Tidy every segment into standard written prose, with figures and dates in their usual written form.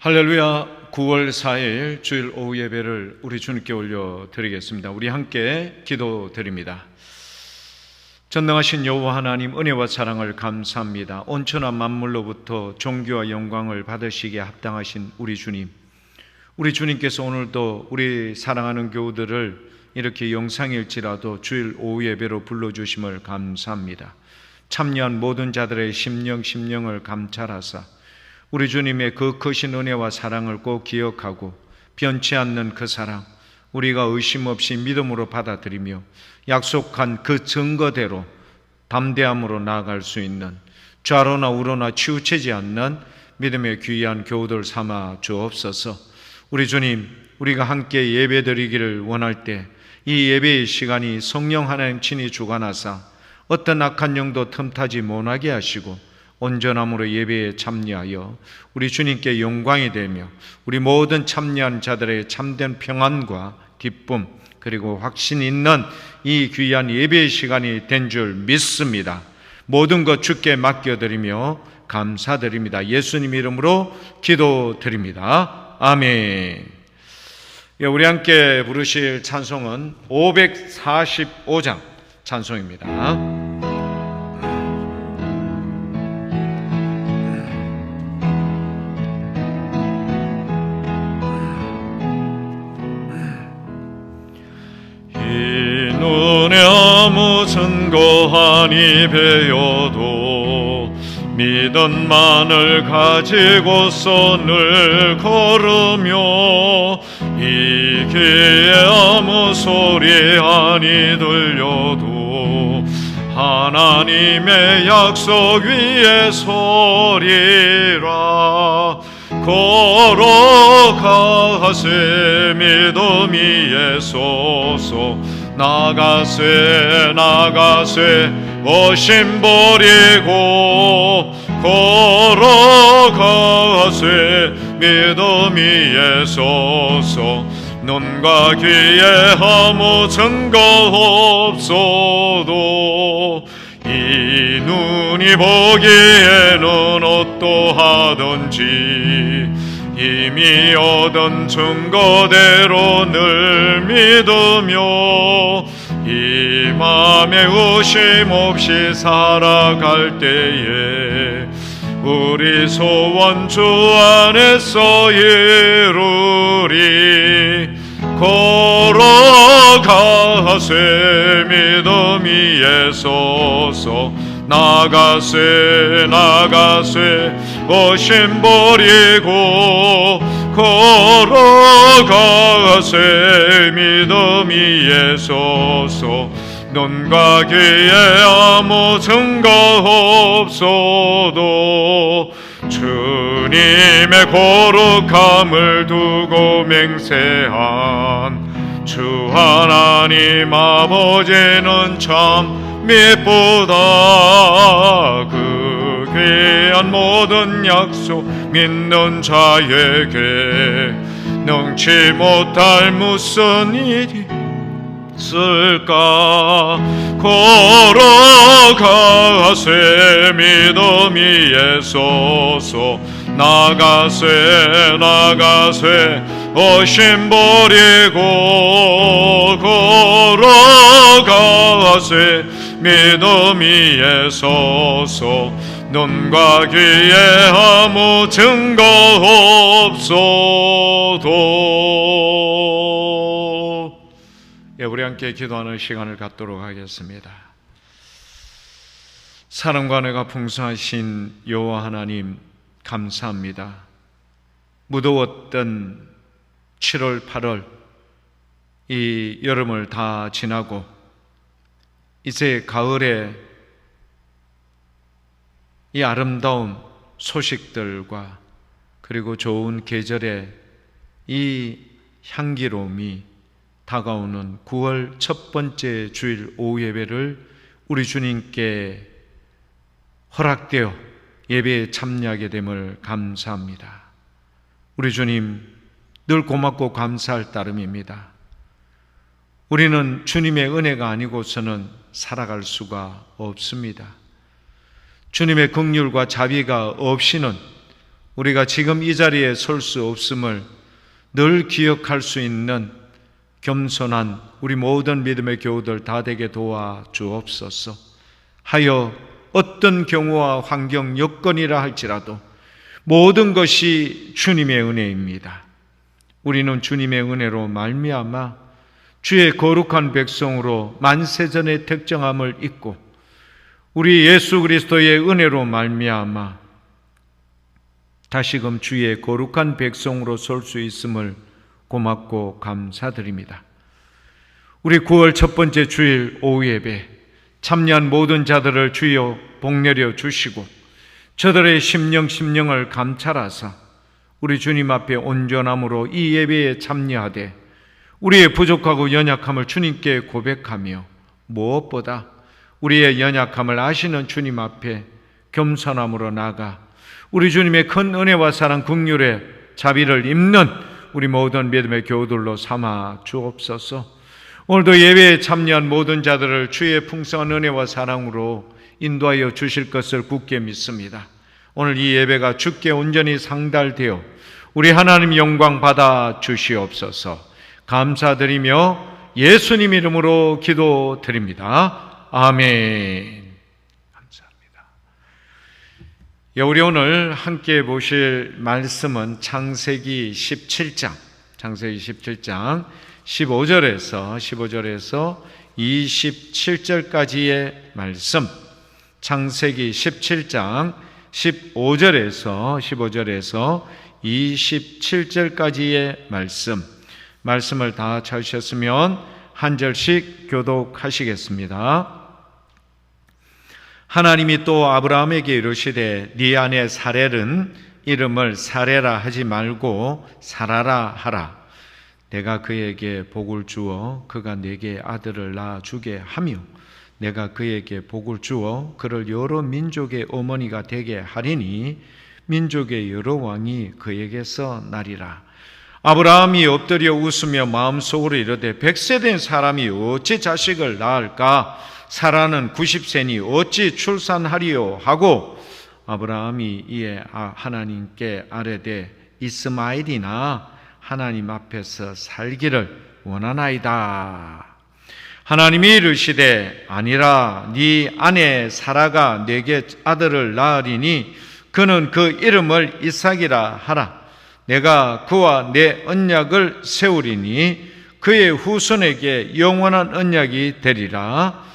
할렐루야. 9월 4일 주일 오후 예배를 우리 주님께 올려드리겠습니다. 우리 함께 기도드립니다. 전능하신 여호와 하나님, 은혜와 사랑을 감사합니다. 온천한 만물로부터 존귀와 영광을 받으시기에 합당하신 우리 주님, 우리 주님께서 오늘도 우리 사랑하는 교우들을 이렇게 영상일지라도 주일 오후 예배로 불러주심을 감사합니다. 참여한 모든 자들의 심령을 감찰하사 우리 주님의 그 크신 은혜와 사랑을 꼭 기억하고 변치 않는 그 사랑, 우리가 의심 없이 믿음으로 받아들이며 약속한 그 증거대로 담대함으로 나아갈 수 있는, 좌로나 우로나 치우치지 않는 믿음의 귀한 교우들 삼아 주옵소서. 우리 주님, 우리가 함께 예배드리기를 원할 때 이 예배의 시간이 성령 하나님 친히 주관하사 어떤 악한 영도 틈타지 못하게 하시고 온전함으로 예배에 참여하여 우리 주님께 영광이 되며 우리 모든 참여한 자들의 참된 평안과 기쁨 그리고 확신 있는 이 귀한 예배의 시간이 된 줄 믿습니다. 모든 것 주께 맡겨드리며 감사드립니다. 예수님 이름으로 기도드립니다. 아멘. 우리 함께 부르실 찬송은 545장 찬송입니다. 눈에 아무 증거 아니 배어도 믿음만을 가지고서 늘 걸으며 이 귀에 아무 소리 아니 들려도 하나님의 약속 위에 서리라. 걸어가세 믿음이 예소서 나가세 의심 버리고 걸어가세 믿음이 예소서 눈과 귀에 아무 증거 없어도 이 눈이 보기에는 어떠하든지 이미 얻은 증거대로 늘 믿으며 이 맘에 의심 없이 살아갈 때에 우리 소원 주 안에서 이루리. 걸어가세 믿음이 예소서 나가세 의심 버리고 걸어가세 믿음이 예소서 눈과 귀에 아무 증거 없어도 주님의 거룩함을 두고 맹세한 주 하나님 아버지는 참 미쁘다. 그 귀한 모든 약속 믿는 자에게 능치 못할 무슨 일이 있을까. 걸어가세 믿음이 예소서 나가세 의심 버리고 걸어가세 믿음이 예소서 눈과 귀에 아무 증거 없어도. 우리 함께 기도하는 시간을 갖도록 하겠습니다. 사랑과 은혜가 풍성하신 여호와 하나님, 감사합니다. 무더웠던 7월 8월 이 여름을 다 지나고 이제 가을에 이 아름다운 소식들과 그리고 좋은 계절의 이 향기로움이 다가오는 9월 첫 번째 주일 오후 예배를 우리 주님께 허락되어 예배에 참여하게 됨을 감사합니다. 우리 주님, 늘 고맙고 감사할 따름입니다. 우리는 주님의 은혜가 아니고서는 살아갈 수가 없습니다. 주님의 긍휼과 자비가 없이는 우리가 지금 이 자리에 설 수 없음을 늘 기억할 수 있는 겸손한 우리 모든 믿음의 교우들 다 되게 도와 주옵소서. 하여 어떤 경우와 환경 여건이라 할지라도 모든 것이 주님의 은혜입니다. 우리는 주님의 은혜로 말미암아 주의 거룩한 백성으로 만세전의 택정함을 입고 우리 예수 그리스도의 은혜로 말미암아 다시금 주의 거룩한 백성으로 설 수 있음을 고맙고 감사드립니다. 우리 9월 첫 번째 주일 오후 예배 참여한 모든 자들을 주여 복내려 주시고 저들의 심령을 감찰하사 우리 주님 앞에 온전함으로 이 예배에 참여하되 우리의 부족하고 연약함을 주님께 고백하며 무엇보다 우리의 연약함을 아시는 주님 앞에 겸손함으로 나아가 우리 주님의 큰 은혜와 사랑 긍휼의 자비를 입는 우리 모든 믿음의 교우들로 삼아 주옵소서. 오늘도 예배에 참여한 모든 자들을 주의 풍성한 은혜와 사랑으로 인도하여 주실 것을 굳게 믿습니다. 오늘 이 예배가 주께 온전히 상달되어 우리 하나님 영광 받아 주시옵소서. 감사드리며 예수님 이름으로 기도드립니다. 아멘. 감사합니다. 우리 오늘 함께 보실 말씀은 창세기 17장 15절에서 27절까지의 말씀, 창세기 17장 15절에서 27절까지의 말씀을 다 찾으셨으면 한 절씩 교독하시겠습니다. 하나님이 또 아브라함에게 이르시되 네 아내 사렐은 이름을 사레라 하지 말고 사라라 하라. 내가 그에게 복을 주어 그가 네게 아들을 낳아주게 하며 내가 그에게 복을 주어 그를 여러 민족의 어머니가 되게 하리니 민족의 여러 왕이 그에게서 나리라. 아브라함이 엎드려 웃으며 마음속으로 이르되 100세 된 사람이 어찌 자식을 낳을까? 사라는 90세니 어찌 출산하리요? 하고 아브라함이 이에 하나님께 아뢰되 이스마엘이나 하나님 앞에서 살기를 원하나이다. 하나님이 이르시되 아니라 네 아내 사라가 네게 아들을 낳으리니 그는 그 이름을 이삭이라 하라. 내가 그와 내 언약을 세우리니 그의 후손에게 영원한 언약이 되리라.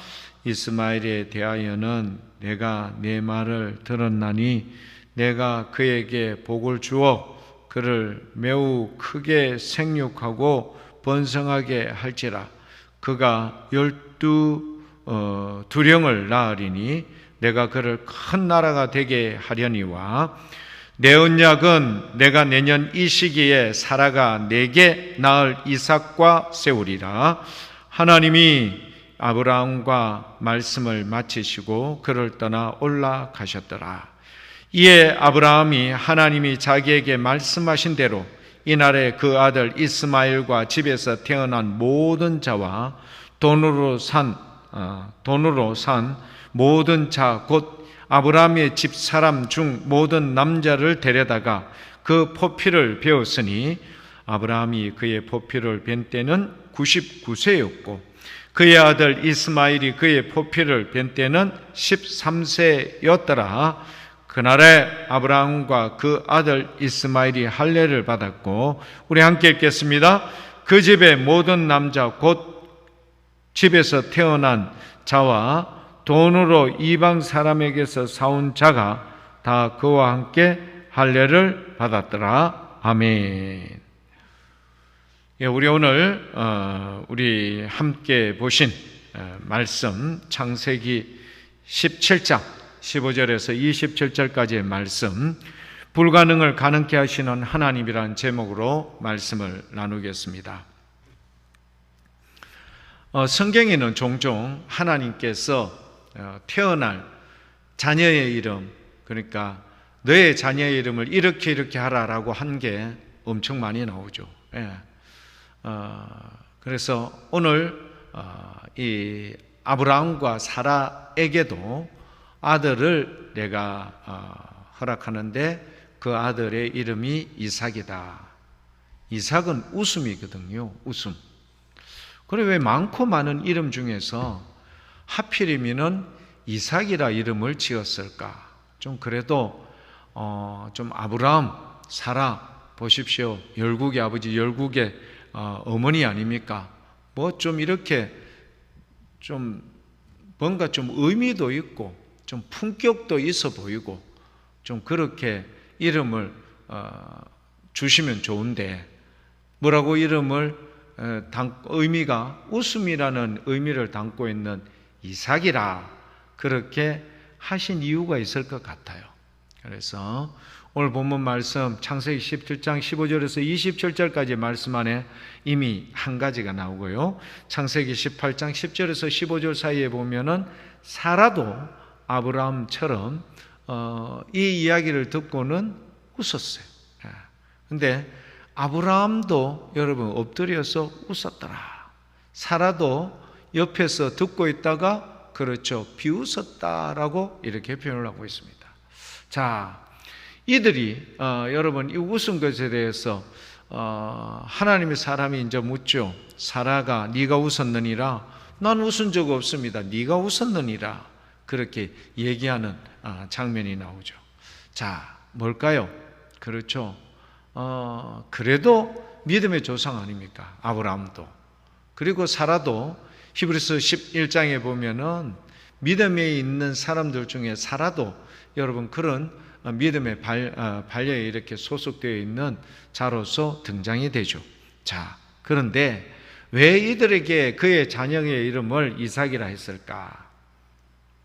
이스마엘에 대하여는 내가 내 말을 들었나니 내가 그에게 복을 주어 그를 매우 크게 생육하고 번성하게 할지라. 그가 12두령을 낳으리니 내가 그를 큰 나라가 되게 하려니와 내 언약은 내가 내년 이 시기에 사라가 내게 낳을 이삭과 세우리라. 하나님이 아브라함과 말씀을 마치시고 그를 떠나 올라가셨더라. 이에 아브라함이 하나님이 자기에게 말씀하신 대로 이날에 그 아들 이스마엘과 집에서 태어난 모든 자와 돈으로 산 모든 자 곧 아브라함의 집 사람 중 모든 남자를 데려다가 그 포피를 베었으니 아브라함이 그의 포피를 벤 때는 99세였고 그의 아들 이스마엘이 그의 포피를 벤 때는 13세였더라. 그날에 아브라함과 그 아들 이스마엘이 할례를 받았고, 우리 함께 읽겠습니다. 그 집의 모든 남자 곧 집에서 태어난 자와 돈으로 이방 사람에게서 사온 자가 다 그와 함께 할례를 받았더라. 아멘. 우리 오늘 우리 함께 보신 말씀 창세기 17장 15절에서 27절까지의 말씀, 불가능을 가능케 하시는 하나님이라는 제목으로 말씀을 나누겠습니다. 성경에는 종종 하나님께서 태어날 자녀의 이름, 그러니까 너의 자녀의 이름을 이렇게 하라라고 한 게 엄청 많이 나오죠. 그래서 오늘 이 아브라함과 사라에게도 아들을 내가 허락하는데 그 아들의 이름이 이삭이다. 이삭은 웃음이거든요. 웃음. 그래 왜 많고 많은 이름 중에서 하필이면은 이삭이라 이름을 지었을까? 좀 그래도 좀 아브라함, 사라 보십시오. 열국의 아버지, 열국의 어머니 아닙니까? 뭐 좀 이렇게 좀 뭔가 좀 의미도 있고 좀 품격도 있어 보이고 좀 그렇게 이름을 주시면 좋은데 뭐라고 이름을 의미가 웃음이라는 의미를 담고 있는 이삭이라 그렇게 하신 이유가 있을 것 같아요. 그래서 오늘 본문 말씀 창세기 17장 15절에서 27절까지 말씀 안에 이미 한 가지가 나오고요. 창세기 18장 10절에서 15절 사이에 보면은 사라도 아브라함처럼 이 이야기를 듣고는 웃었어요. 근데 아브라함도 여러분 엎드려서 웃었더라. 사라도 옆에서 듣고 있다가 그렇죠. 비웃었다라고 이렇게 표현을 하고 있습니다. 자, 이들이 여러분 이 웃은 것에 대해서 하나님의 사람이 이제 묻죠. 사라가 네가 웃었느니라. 난 웃은 적 없습니다. 네가 웃었느니라. 그렇게 얘기하는 장면이 나오죠. 자, 뭘까요? 그렇죠. 그래도 믿음의 조상 아닙니까? 아브라함도. 그리고 사라도 히브리서 11장에 보면은 믿음에 있는 사람들 중에 사라도 여러분 그런 믿음의 반려에 이렇게 소속되어 있는 자로서 등장이 되죠. 자, 그런데 왜 이들에게 그의 자녀의 이름을 이삭이라 했을까?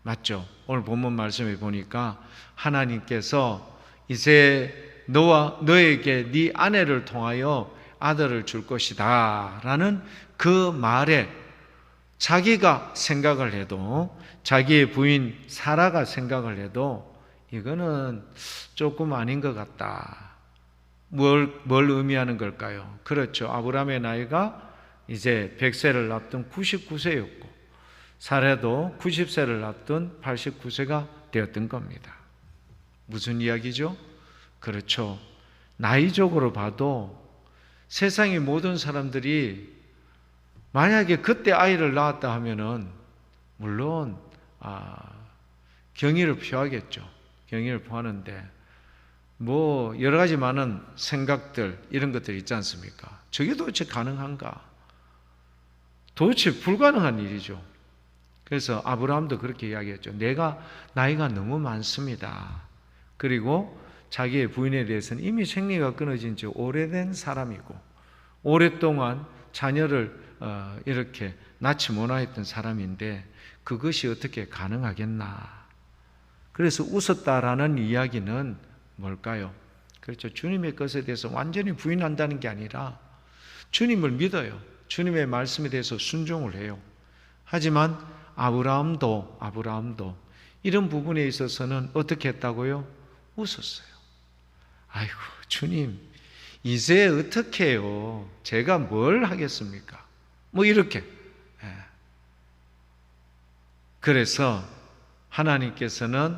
맞죠? 오늘 본문 말씀에 보니까 하나님께서 이제 너에게 네 아내를 통하여 아들을 줄 것이다 라는 그 말에 자기가 생각을 해도 자기의 부인 사라가 생각을 해도 이거는 조금 아닌 것 같다. 뭘 의미하는 걸까요? 그렇죠. 아브라함의 나이가 이제 100세를 앞둔 99세였고 사라도 90세를 앞둔 89세가 되었던 겁니다. 무슨 이야기죠? 그렇죠. 나이적으로 봐도 세상의 모든 사람들이 만약에 그때 아이를 낳았다 하면은 물론 경의를 표하겠죠. 경의를 표하는데 뭐 여러 가지 많은 생각들 이런 것들이 있지 않습니까? 저게 도대체 가능한가? 도대체 불가능한 일이죠. 그래서 아브라함도 그렇게 이야기했죠. 내가 나이가 너무 많습니다. 그리고 자기의 부인에 대해서는 이미 생리가 끊어진 지 오래된 사람이고 오랫동안 자녀를 이렇게 낳지 못하였던 사람인데 그것이 어떻게 가능하겠나. 그래서 웃었다라는 이야기는 뭘까요? 그렇죠. 주님의 것에 대해서 완전히 부인한다는 게 아니라 주님을 믿어요. 주님의 말씀에 대해서 순종을 해요. 하지만 아브라함도 이런 부분에 있어서는 어떻게 했다고요? 웃었어요. 아이고 주님 이제 어떻게 해요? 제가 뭘 하겠습니까? 뭐 이렇게. 그래서 하나님께서는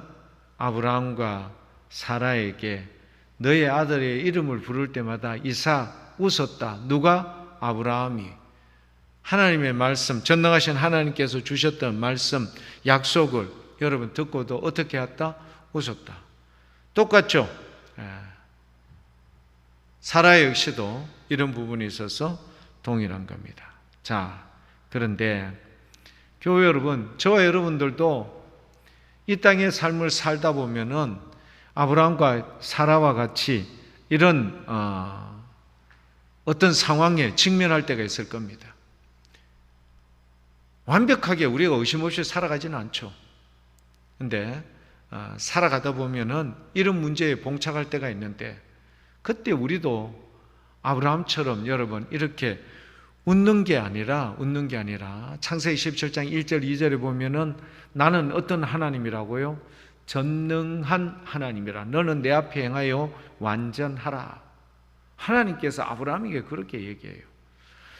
아브라함과 사라에게 너의 아들의 이름을 부를 때마다 이삭 웃었다. 누가? 아브라함이. 하나님의 말씀, 전능하신 하나님께서 주셨던 말씀, 약속을 여러분 듣고도 어떻게 했다? 웃었다. 똑같죠? 사라 역시도 이런 부분이 있어서 동일한 겁니다. 자, 그런데 교회 여러분, 저와 여러분들도 이 땅의 삶을 살다 보면은 아브라함과 사라와 같이 이런 어떤 상황에 직면할 때가 있을 겁니다. 완벽하게 우리가 의심 없이 살아가지는 않죠. 근데 살아가다 보면은 이런 문제에 봉착할 때가 있는데 그때 우리도 아브라함처럼 여러분 이렇게 웃는 게 아니라 창세기 17장 1절 2절에 보면은 나는 어떤 하나님이라고요? 전능한 하나님이라. 너는 내 앞에 행하여 완전하라. 하나님께서 아브라함에게 그렇게 얘기해요.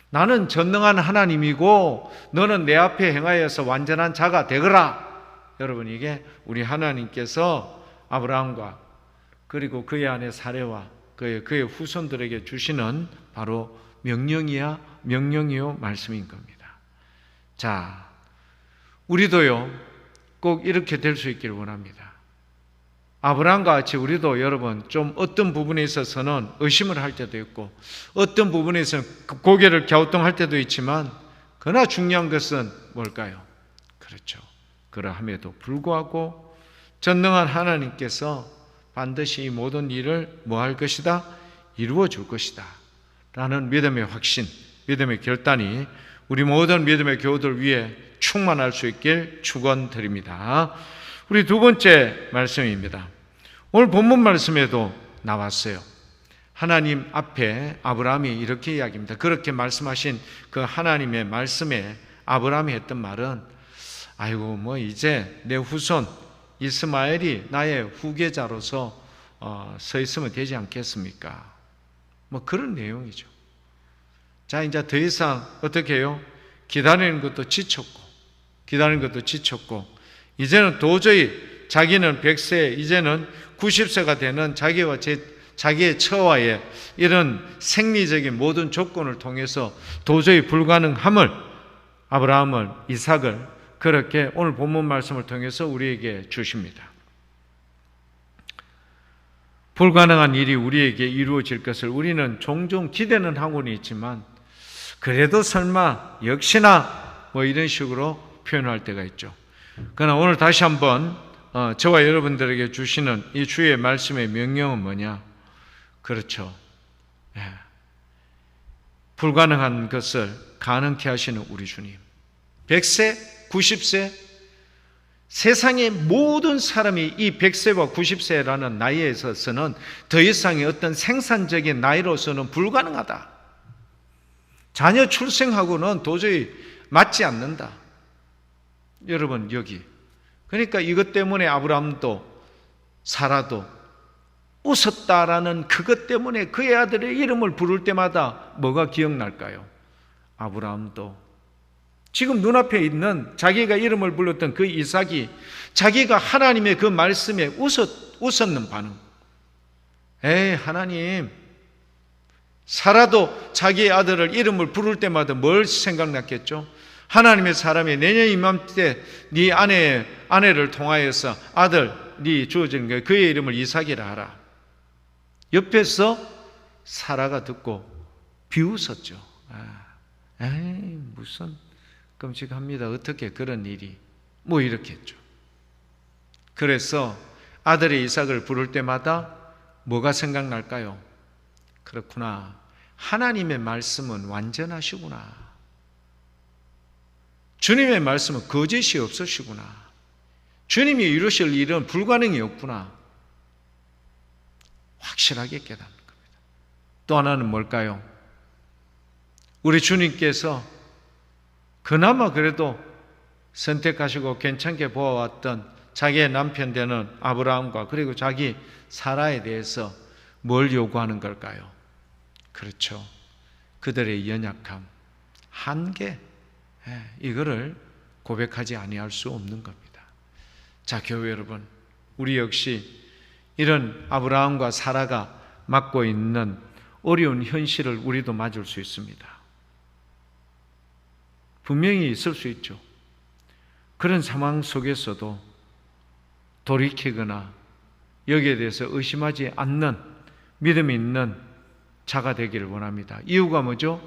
나는 전능한 하나님이고 너는 내 앞에 행하여서 완전한 자가 되거라. 여러분 이게 우리 하나님께서 아브라함과 그리고 그의 아내 사레와 그의 후손들에게 주시는 바로 명령이요 말씀인 겁니다. 자, 우리도요 꼭 이렇게 될 수 있기를 원합니다. 아브라함과 같이 우리도 여러분 좀 어떤 부분에 있어서는 의심을 할 때도 있고 어떤 부분에 있어서는 고개를 갸우뚱할 때도 있지만 그러나 중요한 것은 뭘까요? 그렇죠. 그러함에도 불구하고 전능한 하나님께서 반드시 이 모든 일을 뭐 할 것이다? 이루어 줄 것이다 라는 믿음의 확신, 믿음의 결단이 우리 모든 믿음의 교우들 위해 충만할 수 있길 축원드립니다. 우리 두 번째 말씀입니다. 오늘 본문 말씀에도 나왔어요. 하나님 앞에 아브라함이 이렇게 이야기합니다. 그렇게 말씀하신 그 하나님의 말씀에 아브라함이 했던 말은 아이고 뭐 이제 내 후손 이스마엘이 나의 후계자로서 서 있으면 되지 않겠습니까? 뭐 그런 내용이죠. 자, 이제 더 이상 어떻게 해요? 기다리는 것도 지쳤고 이제는 도저히 자기는 100세 이제는 90세가 되는 자기의 처와의 이런 생리적인 모든 조건을 통해서 도저히 불가능함을 아브라함은 이삭을 그렇게 오늘 본문 말씀을 통해서 우리에게 주십니다. 불가능한 일이 우리에게 이루어질 것을 우리는 종종 기대는 하고는 있지만 그래도 설마 역시나 뭐 이런 식으로 표현할 때가 있죠. 그러나 오늘 다시 한번 저와 여러분들에게 주시는 이 주의 말씀의 명령은 뭐냐? 그렇죠. 불가능한 것을 가능케 하시는 우리 주님. 100세, 90세, 세상의 모든 사람이 이 100세와 90세라는 나이에 있어서는 더 이상의 어떤 생산적인 나이로서는 불가능하다. 자녀 출생하고는 도저히 맞지 않는다. 여러분 여기 그러니까 이것 때문에 아브라함도 사라도 웃었다라는 그것 때문에 그의 아들의 이름을 부를 때마다 뭐가 기억날까요? 아브라함도 지금 눈앞에 있는 자기가 이름을 불렀던 그 이삭이 자기가 하나님의 그 말씀에 웃었는 반응. 에이 하나님, 사라도 자기의 아들을 이름을 부를 때마다 뭘 생각났겠죠? 하나님의 사람이 내년 이맘때 네 아내를 통하여서 아들이 주어지는 거예요. 그의 이름을 이삭이라 하라. 옆에서 사라가 듣고 비웃었죠. 에이 무슨 끔찍합니다. 어떻게 그런 일이 뭐 이렇게 했죠. 그래서 아들의 이삭을 부를 때마다 뭐가 생각날까요? 그렇구나. 하나님의 말씀은 완전하시구나. 주님의 말씀은 거짓이 없으시구나. 주님이 이루실 일은 불가능이 없구나. 확실하게 깨닫는 겁니다. 또 하나는 뭘까요? 우리 주님께서 그나마 그래도 선택하시고 괜찮게 보아왔던 자기의 남편 되는 아브라함과 그리고 자기 사라에 대해서 뭘 요구하는 걸까요? 그렇죠. 그들의 연약함, 한계, 이거를 고백하지 아니할 수 없는 겁니다. 자, 교회 여러분, 우리 역시 이런 아브라함과 사라가 맞고 있는 어려운 현실을 우리도 맞을 수 있습니다. 분명히 있을 수 있죠. 그런 상황 속에서도 돌이키거나 여기에 대해서 의심하지 않는 믿음이 있는 자가 되기를 원합니다. 이유가 뭐죠?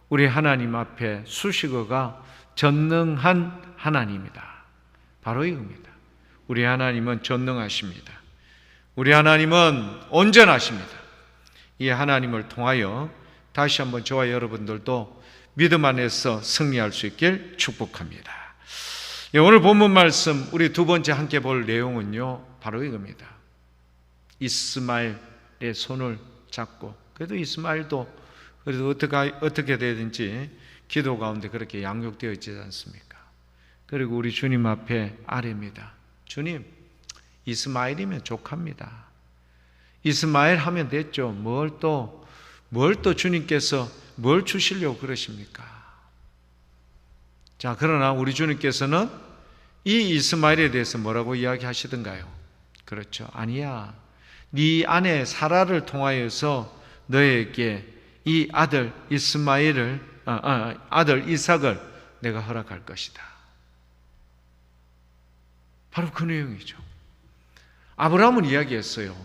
우리 하나님 앞에 수식어가 전능한 하나님이다. 바로 이겁니다. 우리 하나님은 전능하십니다. 우리 하나님은 온전하십니다. 이 하나님을 통하여 다시 한번 저와 여러분들도 믿음 안에서 승리할 수 있길 축복합니다. 오늘 본문 말씀 우리 두 번째 함께 볼 내용은요 바로 이겁니다. 이스마엘의 손을 잡고 그래도 이스마엘도 그래도 어떻게 되든지 기도 가운데 그렇게 양육되어 있지 않습니까? 그리고 우리 주님 앞에 아뢰입니다. 주님, 이스마엘이면 족합니다. 이스마엘 하면 됐죠. 뭘 또 주님께서 뭘 주시려고 그러십니까? 자, 그러나 우리 주님께서는 이 이스마엘에 대해서 뭐라고 이야기하시던가요? 그렇죠. 아니야. 네 아내 사라를 통하여서 너에게 이 아들 아들 이삭을 내가 허락할 것이다. 바로 그 내용이죠. 아브라함은 이야기했어요.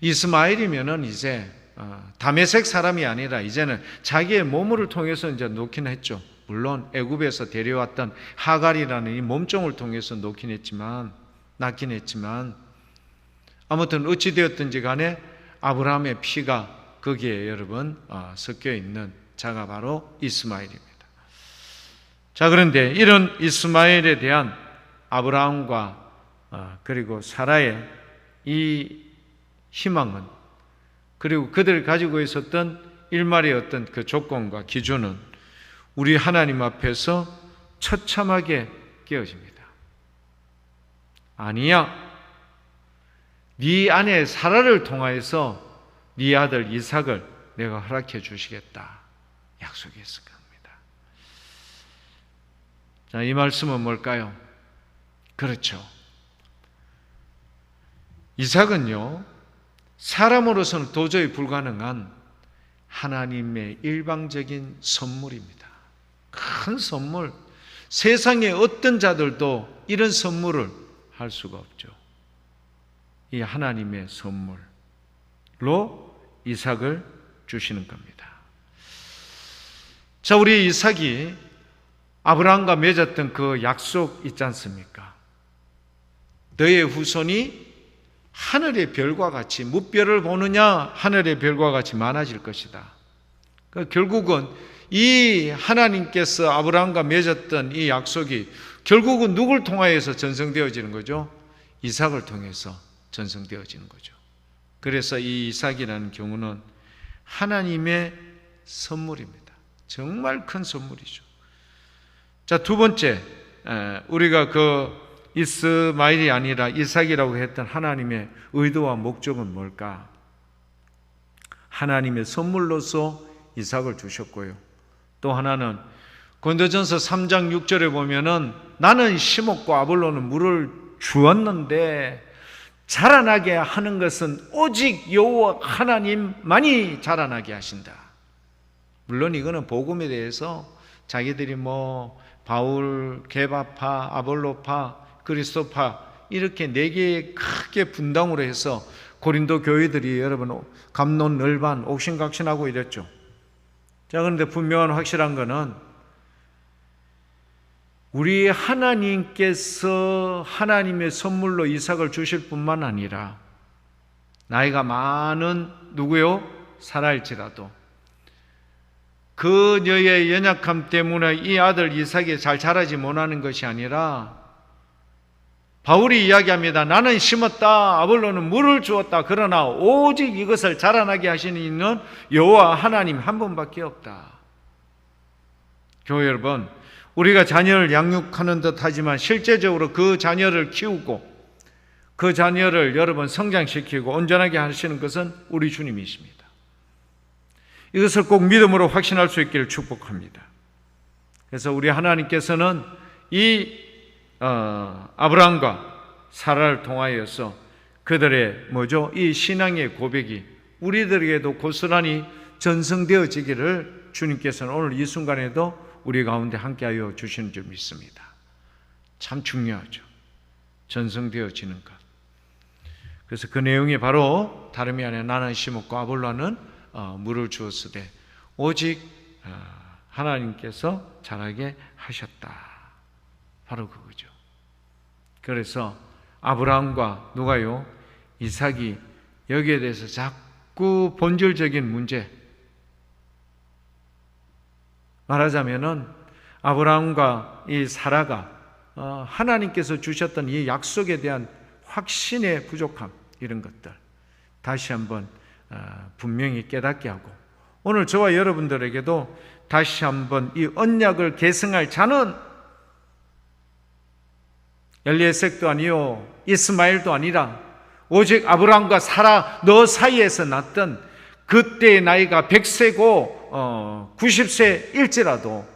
이스마엘이면은 이제 다메섹 사람이 아니라 이제는 자기의 몸을 통해서 이제 놓긴 했죠. 물론 애굽에서 데려왔던 하갈이라는 이 몸종을 통해서 낳긴 했지만 아무튼 어찌 되었든지 간에 아브라함의 피가 거기에 여러분 섞여 있는 자가 바로 이스마엘입니다. 자, 그런데 이런 이스마엘에 대한 아브라함과 그리고 사라의 이 희망은, 그리고 그들이 가지고 있었던 일말의 어떤 그 조건과 기준은 우리 하나님 앞에서 처참하게 깨어집니다. 아니야, 네 아내 사라를 통하여서 네 아들 이삭을 내가 허락해 주시겠다 약속했을 겁니다. 자, 이 말씀은 뭘까요? 그렇죠. 이삭은요, 사람으로서는 도저히 불가능한 하나님의 일방적인 선물입니다. 큰 선물. 세상의 어떤 자들도 이런 선물을 할 수가 없죠. 이 하나님의 선물로 이삭을 주시는 겁니다. 자, 우리 이삭이 아브라함과 맺었던 그 약속 있지 않습니까? 너의 후손이 하늘의 별과 같이, 무별을 보느냐 하늘의 별과 같이 많아질 것이다. 결국은 이 하나님께서 아브라함과 맺었던 이 약속이 결국은 누굴 통하여서 전성되어지는 거죠? 이삭을 통해서 전성되어지는 거죠. 그래서 이 이삭이라는 경우는 하나님의 선물입니다. 정말 큰 선물이죠. 자, 두 번째, 우리가 그 이스마엘이 아니라 이삭이라고 했던 하나님의 의도와 목적은 뭘까? 하나님의 선물로서 이삭을 주셨고요. 또 하나는 고린도전서 3장 6절에 보면은 나는 심었고 아볼로는 물을 주었는데 자라나게 하는 것은 오직 여호와 하나님만이 자라나게 하신다. 물론 이거는 복음에 대해서 자기들이 바울, 게바파, 아볼로파, 그리스도파 이렇게 네 개의 크게 분당으로 해서 고린도 교회들이 여러분 갑론을반 옥신각신하고 이랬죠. 자, 그런데 분명한 확실한 거는 우리 하나님께서 하나님의 선물로 이삭을 주실 뿐만 아니라 나이가 많은 누구요? 사라일지라도 그녀의 연약함 때문에 이 아들 이삭이 잘 자라지 못하는 것이 아니라 바울이 이야기합니다. 나는 심었다, 아볼로는 물을 주었다. 그러나 오직 이것을 자라나게 하시는 이는 여호와 하나님 한 분밖에 없다. 교회 여러분, 우리가 자녀를 양육하는 듯 하지만 실제적으로 그 자녀를 키우고 그 자녀를 여러분 성장시키고 온전하게 하시는 것은 우리 주님이십니다. 이것을 꼭 믿음으로 확신할 수 있기를 축복합니다. 그래서 우리 하나님께서는 이 아브라함과 사라를 통하여서 그들의 이 신앙의 고백이 우리들에게도 고스란히 전승되어지기를 주님께서는 오늘 이 순간에도 우리 가운데 함께하여 주시는 줄 믿습니다. 참 중요하죠. 전승되어지는 것. 그래서 그 내용이 바로 다름이 아니라 나는 심었고 아볼로는 물을 주었으되 오직 하나님께서 자라게 하셨다. 바로 그거죠. 그래서 아브라함과 누가요? 이삭이 여기에 대해서 자꾸 본질적인 문제, 말하자면은 아브라함과 이 사라가 하나님께서 주셨던 이 약속에 대한 확신의 부족함, 이런 것들 다시 한번 분명히 깨닫게 하고, 오늘 저와 여러분들에게도 다시 한번 이 언약을 계승할 자는 엘리에섹도 아니요 이스마엘도 아니라 오직 아브라함과 사라 너 사이에서 났던 그때의 나이가 100세고 90세일지라도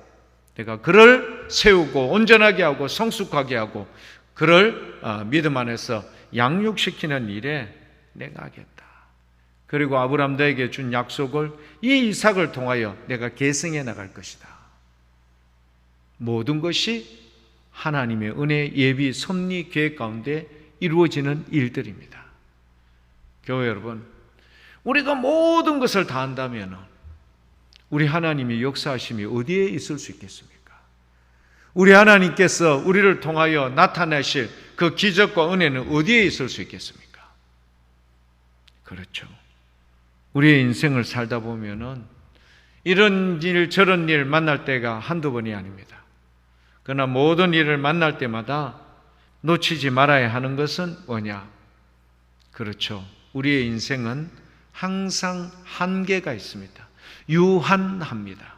내가 그를 세우고 온전하게 하고 성숙하게 하고 그를 믿음 안에서 양육시키는 일에 내가 하겠다. 그리고 아브라함에게 준 약속을 이 이삭을 통하여 내가 계승해 나갈 것이다. 모든 것이 하나님의 은혜, 예비, 섭리, 계획 가운데 이루어지는 일들입니다. 교회 여러분, 우리가 모든 것을 다 한다면 우리 하나님의 역사하심이 어디에 있을 수 있겠습니까? 우리 하나님께서 우리를 통하여 나타내실 그 기적과 은혜는 어디에 있을 수 있겠습니까? 그렇죠. 우리의 인생을 살다 보면은 이런 일 저런 일 만날 때가 한두 번이 아닙니다. 그러나 모든 일을 만날 때마다 놓치지 말아야 하는 것은 뭐냐? 그렇죠. 우리의 인생은 항상 한계가 있습니다. 유한합니다.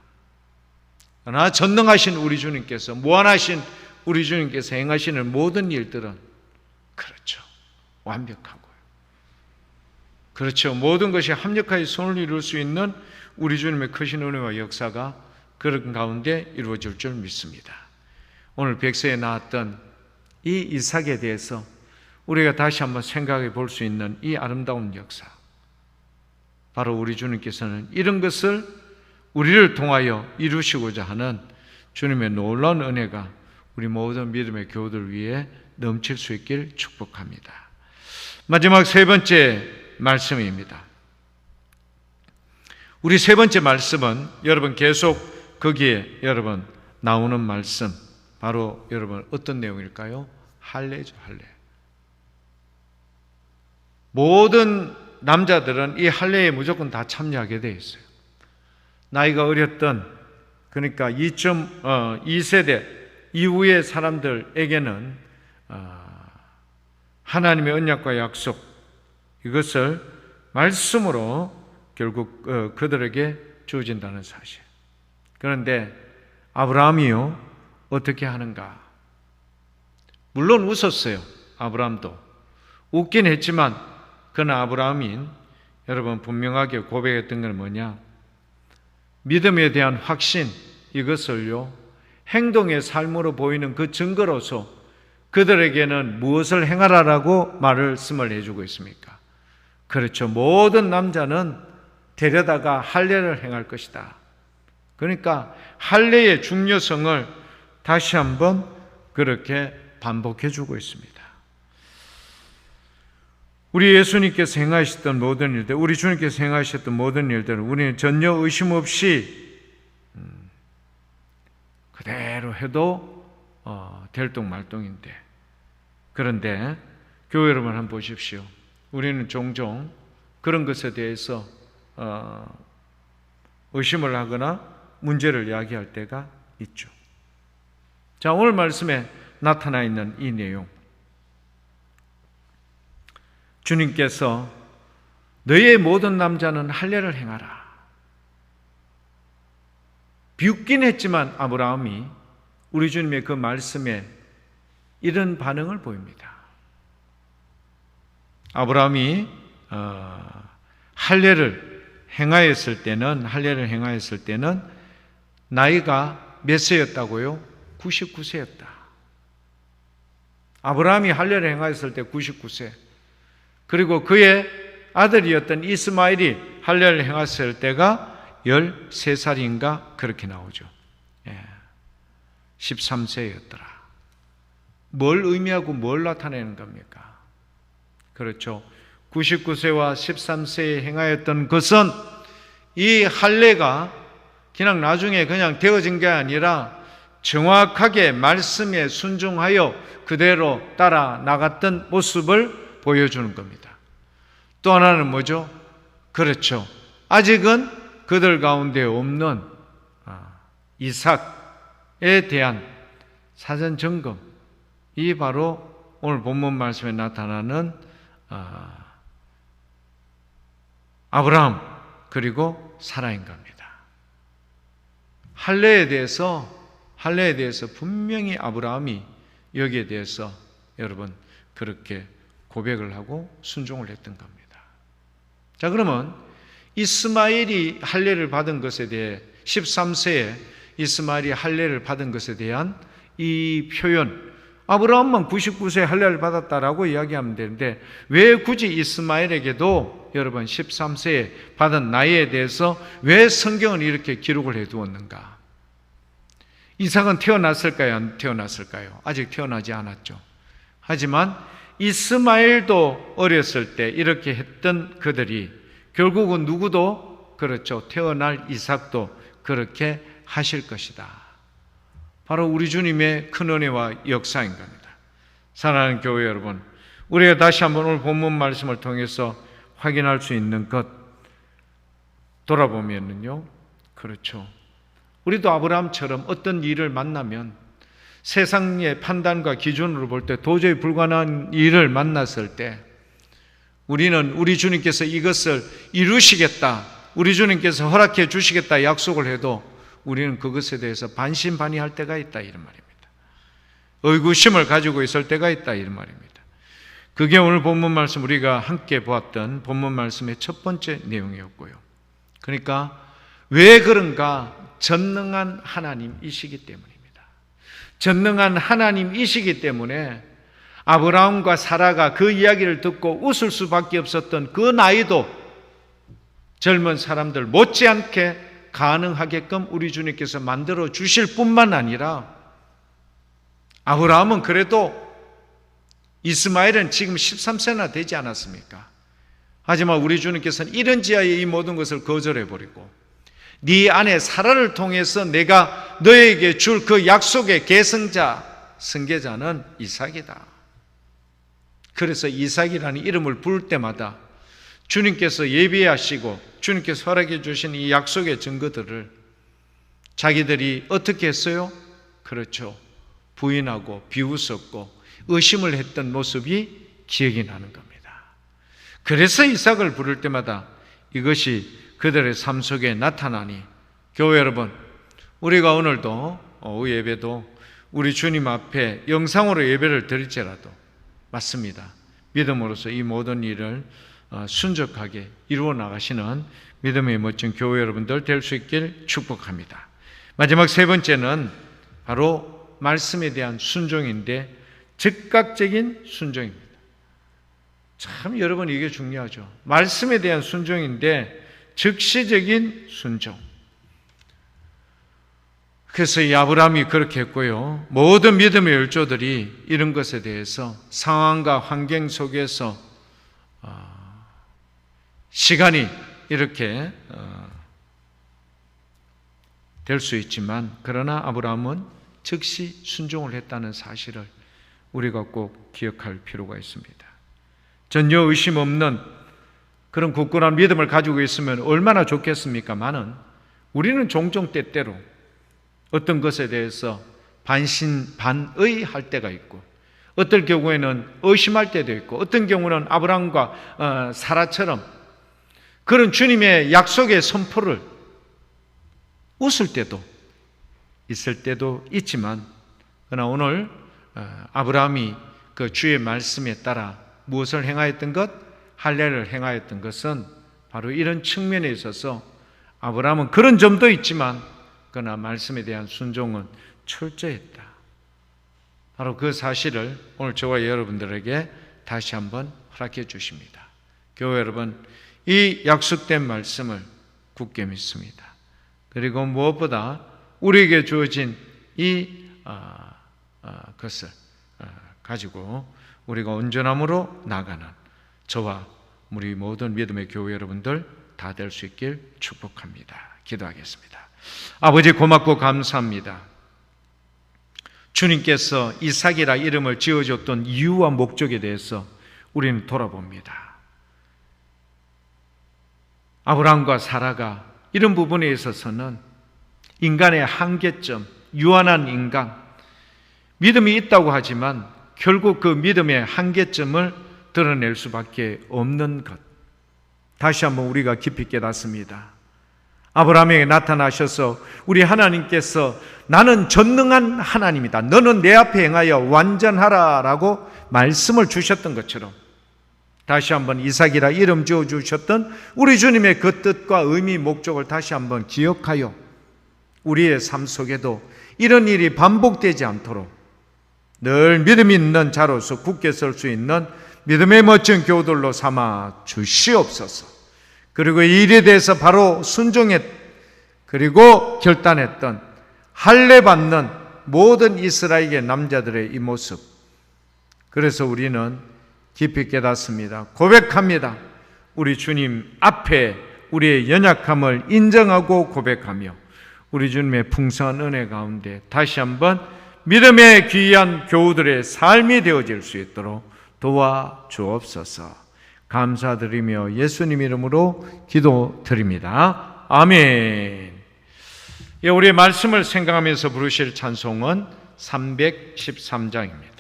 그러나 전능하신 우리 주님께서, 무한하신 우리 주님께서 행하시는 모든 일들은 그렇죠. 완벽하고요. 그렇죠. 모든 것이 합력하여 손을 이룰 수 있는 우리 주님의 크신 은혜와 역사가 그런 가운데 이루어질 줄 믿습니다. 오늘 백서에 나왔던 이 이삭에 대해서 우리가 다시 한번 생각해 볼 수 있는 이 아름다운 역사, 바로 우리 주님께서는 이런 것을 우리를 통하여 이루시고자 하는 주님의 놀라운 은혜가 우리 모든 믿음의 교우들 위해 넘칠 수 있길 축복합니다. 마지막 세 번째 말씀입니다. 우리 세 번째 말씀은 여러분 계속 거기에 여러분 나오는 말씀, 바로 여러분 어떤 내용일까요? 할례죠, 할례. 모든 남자들은 이 할례에 무조건 다 참여하게 되어 있어요. 나이가 어렸던, 그러니까 2세대 이후의 사람들에게는 하나님의 언약과 약속, 이것을 말씀으로 결국 그들에게 주어진다는 사실. 그런데 아브라함이요, 어떻게 하는가? 물론 웃었어요. 아브라함도 웃긴 했지만, 그러나 아브라함이 여러분 분명하게 고백했던 건 뭐냐? 믿음에 대한 확신, 이것을요 행동의 삶으로 보이는 그 증거로서 그들에게는 무엇을 행하라라고 말씀을 해주고 있습니까? 그렇죠. 모든 남자는 데려다가 할례를 행할 것이다. 그러니까 할례의 중요성을 다시 한번 그렇게 반복해 주고 있습니다. 우리 예수님께서 행하셨던 모든 일들, 우리 주님께서 행하셨던 모든 일들을 우리는 전혀 의심 없이 그대로 해도 될똥말똥인데, 그런데 교회 여러분 한번 보십시오. 우리는 종종 그런 것에 대해서 의심을 하거나 문제를 야기할 때가 있죠. 자, 오늘 말씀에 나타나 있는 이 내용, 주님께서 너의 모든 남자는 할례를 행하라. 비웃긴 했지만 아브라함이 우리 주님의 그 말씀에 이런 반응을 보입니다. 아브라함이 할례를 행하였을 때는 나이가 몇 세였다고요? 99세였다. 아브라함이 할례를 행하였을 때 99세. 그리고 그의 아들이었던 이스마엘이 할례를 행했을 때가 13살인가 그렇게 나오죠. 13세였더라. 뭘 의미하고 뭘 나타내는 겁니까? 그렇죠. 99세와 13세에 행하였던 것은 이 할례가 그냥 나중에 그냥 되어진 게 아니라 정확하게 말씀에 순종하여 그대로 따라 나갔던 모습을 보여주는 겁니다. 또 하나는 뭐죠? 그렇죠. 아직은 그들 가운데 없는 이삭에 대한 사전 점검, 이 바로 오늘 본문 말씀에 나타나는 아브라함 그리고 사라인 겁니다. 할례에 대해서 분명히 아브라함이 여기에 대해서 여러분 그렇게 고백을 하고 순종을 했던 겁니다. 자, 그러면 이스마엘이 할례를 받은 것에 대해 13세에 이스마엘이 할례를 받은 것에 대한 이 표현, 아브라함만 99세 할례를 받았다라고 이야기하면 되는데 왜 굳이 이스마엘에게도 여러분 13세에 받은 나이에 대해서 왜 성경은 이렇게 기록을 해두었는가? 이삭은 태어났을까요? 안 태어났을까요? 아직 태어나지 않았죠. 하지만 이스마엘도 어렸을 때 이렇게 했던 그들이 결국은 누구도 그렇죠. 태어날 이삭도 그렇게 하실 것이다. 바로 우리 주님의 큰 은혜와 역사인 겁니다. 사랑하는 교회 여러분, 우리가 다시 한번 오늘 본문 말씀을 통해서 확인할 수 있는 것 돌아보면요, 그렇죠. 우리도 아브라함처럼 어떤 일을 만나면 세상의 판단과 기준으로 볼 때 도저히 불가능한 일을 만났을 때 우리는 우리 주님께서 이것을 이루시겠다, 우리 주님께서 허락해 주시겠다 약속을 해도 우리는 그것에 대해서 반신반의할 때가 있다 이런 말입니다. 의구심을 가지고 있을 때가 있다 이런 말입니다. 그게 오늘 본문 말씀 우리가 함께 보았던 본문 말씀의 첫 번째 내용이었고요. 그러니까 왜 그런가? 전능한 하나님이시기 때문입니다. 전능한 하나님이시기 때문에 아브라함과 사라가 그 이야기를 듣고 웃을 수밖에 없었던 그 나이도 젊은 사람들 못지않게 가능하게끔 우리 주님께서 만들어 주실 뿐만 아니라 아브라함은 그래도 이스마엘은 지금 13세나 되지 않았습니까? 하지만 우리 주님께서는 이런지하에 이 모든 것을 거절해버리고 네 아내 사라를 통해서 내가 너에게 줄 그 약속의 계승자, 승계자는 이삭이다. 그래서 이삭이라는 이름을 부를 때마다 주님께서 예비하시고 주님께서 허락해 주신 이 약속의 증거들을 자기들이 어떻게 했어요? 그렇죠. 부인하고 비웃었고 의심을 했던 모습이 기억이 나는 겁니다. 그래서 이삭을 부를 때마다 이것이 그들의 삶 속에 나타나니 교회 여러분, 우리가 오늘도 오후 예배도 우리 주님 앞에 영상으로 예배를 드릴지라도 맞습니다. 믿음으로써 이 모든 일을 순적하게 이루어 나가시는 믿음의 멋진 교회 여러분들 될 수 있길 축복합니다. 마지막 세 번째는 바로 말씀에 대한 순종인데 즉각적인 순종입니다. 참 여러분 이게 중요하죠. 말씀에 대한 순종인데 즉시적인 순종. 그래서 이 아브라함이 그렇게 했고요. 모든 믿음의 열조들이 이런 것에 대해서 상황과 환경 속에서 시간이 이렇게 될 수 있지만 그러나 아브라함은 즉시 순종을 했다는 사실을 우리가 꼭 기억할 필요가 있습니다. 전혀 의심 없는 그런 굳건한 믿음을 가지고 있으면 얼마나 좋겠습니까마는 우리는 종종 때때로 어떤 것에 대해서 반신반의할 때가 있고 어떨 경우에는 의심할 때도 있고 어떤 경우는 아브라함과 사라처럼 그런 주님의 약속의 선포를 웃을 때도 있을 때도 있지만 그러나 오늘 아브라함이 그 주의 말씀에 따라 무엇을 행하였던 것? 할례를 행하였던 것은 바로 이런 측면에 있어서 아브라함은 그런 점도 있지만 그러나 말씀에 대한 순종은 철저했다. 바로 그 사실을 오늘 저와 여러분들에게 다시 한번 허락해 주십니다. 교회 여러분, 이 약속된 말씀을 굳게 믿습니다. 그리고 무엇보다 우리에게 주어진 이 것을 가지고 우리가 온전함으로 나가는 저와 우리 모든 믿음의 교회 여러분들 다 될 수 있길 축복합니다. 기도하겠습니다. 아버지 고맙고 감사합니다. 주님께서 이삭이라 이름을 지어줬던 이유와 목적에 대해서 우리는 돌아봅니다. 아브라함과 사라가 이런 부분에 있어서는 인간의 한계점, 유한한 인간, 믿음이 있다고 하지만 결국 그 믿음의 한계점을 드러낼 수밖에 없는 것. 다시 한번 우리가 깊이 깨닫습니다. 아브라함에게 나타나셔서 우리 하나님께서 나는 전능한 하나님이다. 너는 내 앞에 행하여 완전하라 라고 말씀을 주셨던 것처럼 다시 한번 이삭이라 이름 지어주셨던 우리 주님의 그 뜻과 의미, 목적을 다시 한번 기억하여 우리의 삶 속에도 이런 일이 반복되지 않도록 늘 믿음이 있는 자로서 굳게 설 수 있는 믿음의 멋진 교우들로 삼아 주시옵소서. 그리고 이 일에 대해서 바로 순종했 그리고 결단했던 할례받는 모든 이스라엘의 남자들의 이 모습, 그래서 우리는 깊이 깨닫습니다. 고백합니다. 우리 주님 앞에 우리의 연약함을 인정하고 고백하며 우리 주님의 풍성한 은혜 가운데 다시 한번 믿음의 귀한 교우들의 삶이 되어질 수 있도록 도와주옵소서. 감사드리며 예수님 이름으로 기도드립니다. 아멘. 우리의 말씀을 생각하면서 부르실 찬송은 313장입니다.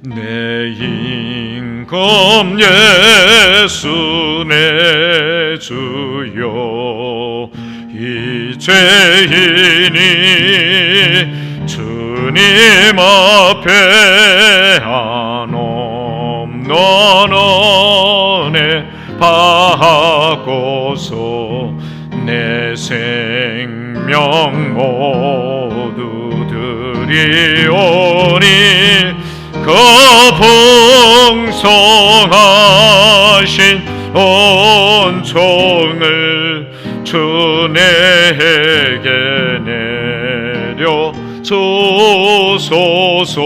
내 임금 예수 내 주여, 이 죄인이 주님 앞에 안 없는 은혜 받고서 내 생명 모두 드리오니 그 풍성하신 은총을 주 내게 내려 주소서.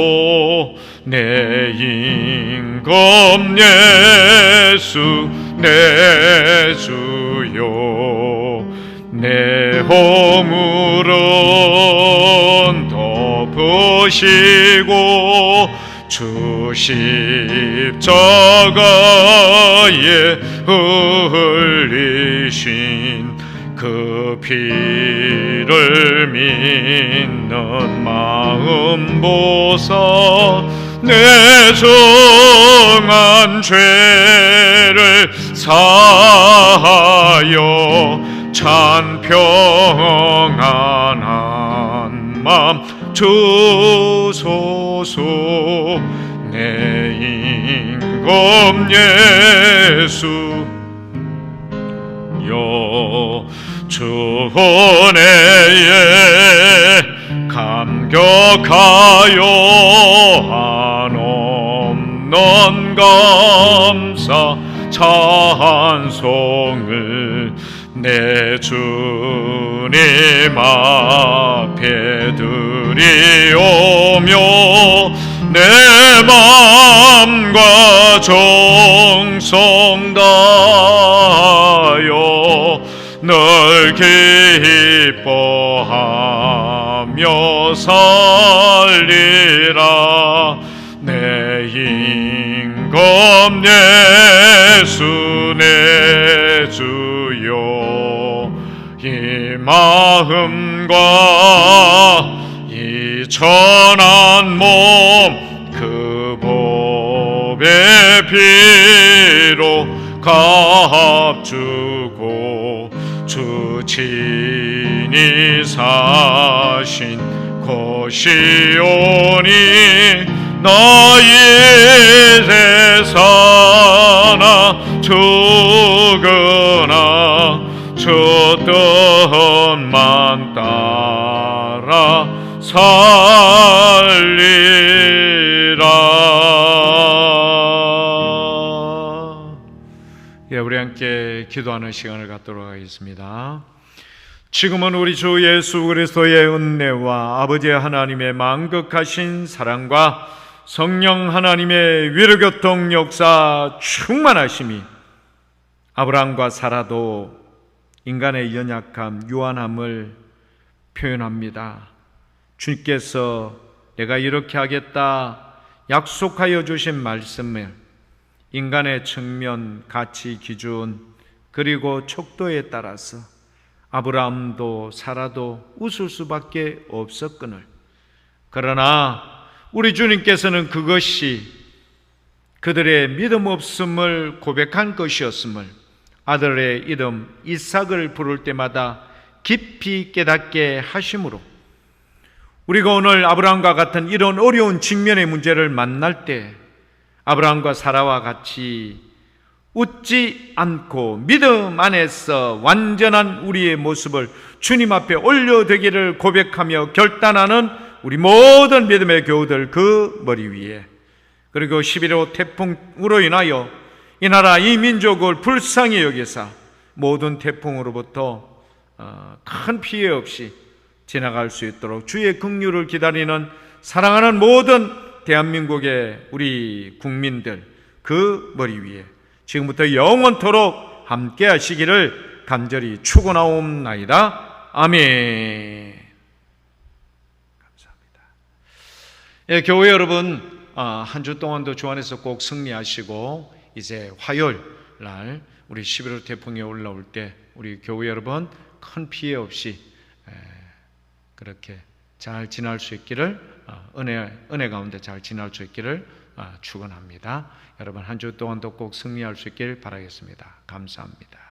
내 임금 예수 내 주여, 내 허물은 덮으시고 주 십자가에 흘리신 그 피를 믿는 마음 보사 내 정한 죄를 사하여 찬 평안한 맘 주소서. 내 임금 예수 여 주 은혜에 감격하여 한 없는 감사 찬송을 내 주님 앞에 드리오며 내 마음과 정성 다하여 늘 기뻐하며 살리라. 내 임금 예수 내 주여, 이 마음과 이 천한 몸 그 법의 피로 값주고 주 친히 사신 것이오니 나 이제 사나 죽으나 주 뜻만 따라 살리라. 우리 함께 기도하는 시간을 갖도록 하겠습니다. 지금은 우리 주 예수 그리스도의 은혜와 아버지 하나님의 만극하신 사랑과 성령 하나님의 위로교통 역사 충만하심이 아브라함과 사라도 인간의 연약함, 유한함을 표현합니다. 주님께서 내가 이렇게 하겠다 약속하여 주신 말씀을 인간의 측면, 가치, 기준 그리고 척도에 따라서 아브라함도 사라도 웃을 수밖에 없었거늘, 그러나 우리 주님께서는 그것이 그들의 믿음 없음을 고백한 것이었음을 아들의 이름 이삭을 부를 때마다 깊이 깨닫게 하심으로 우리가 오늘 아브라함과 같은 이런 어려운 직면의 문제를 만날 때 아브라함과 사라와 같이 웃지 않고 믿음 안에서 완전한 우리의 모습을 주님 앞에 올려드기를 고백하며 결단하는 우리 모든 믿음의 교우들 그 머리 위에, 그리고 11호 태풍으로 인하여 이 나라 이 민족을 불쌍히 여기사 모든 태풍으로부터 큰 피해 없이 지나갈 수 있도록 주의 긍휼을 기다리는 사랑하는 모든 대한민국의 우리 국민들 그 머리 위에 지금부터 영원토록 함께 하시기를 간절히 축원하옵나이다. 아멘. 감사합니다. 예, 교회 여러분, 한 주 동안도 주 안에서 꼭 승리하시고 이제 화요일 날 우리 11월 태풍이 올라올 때 우리 교회 여러분 큰 피해 없이 그렇게 잘 지날 수 있기를, 은혜 가운데 잘 지날 수 있기를 축원합니다. 여러분 한 주 동안도 꼭 승리할 수 있길 바라겠습니다. 감사합니다.